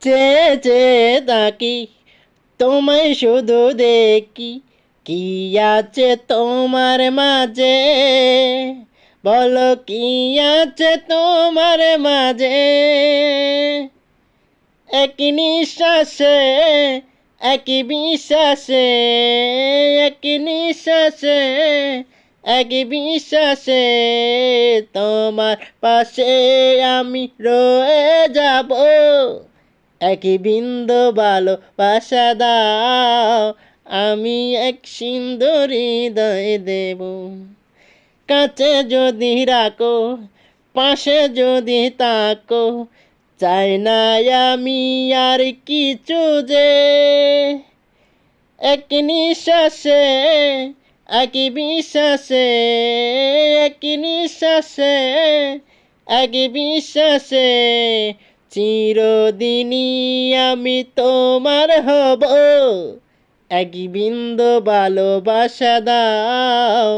চেয়ে চেয়ে তাকি তোমায় শুধু দেখি, কি আছে তোমার মাঝে, বলো কি আছে তোমার মাঝে। একই নিঃশ্বাসে একই বিশ্বাসে, একই নিঃশ্বাসে একই বিশ্বাসে তোমার পাশে আমি রয়ে যাব। একই বিন্দু ভালোবাসা দাও, আমি এক সুন্দর হৃদয় দেব। কাছে যদি রাখো, পাশে যদি তাকো, চাই না আমি আর কিছু যে। এক নিঃশ্বাসে একই বিশ্বাসে, এক নিঃশ্বাসে একই বিশ্বাসে চিরদিনই আমি তোমার হব। একই বিন্দু ভালোবাসা দাও,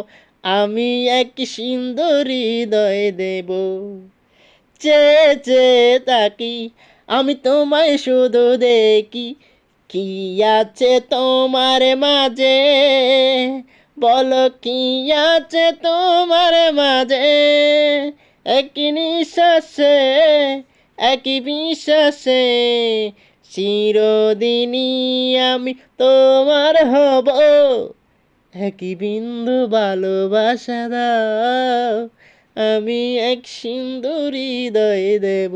আমি এক সুন্দর হৃদয় দেব। চেয়ে চেয়ে তাকি আমি তোমায় শুধু দেখি, কি আছে তোমার মাঝে, বলো কি আছে তোমার মাঝে। একই নিঃশ্বাসে একই বিশ্বাসে চিরদিনই আমি তোমার হব। একই বিন্দু ভালোবাসা দাও, আমি এক সুন্দর হৃদয় দেব।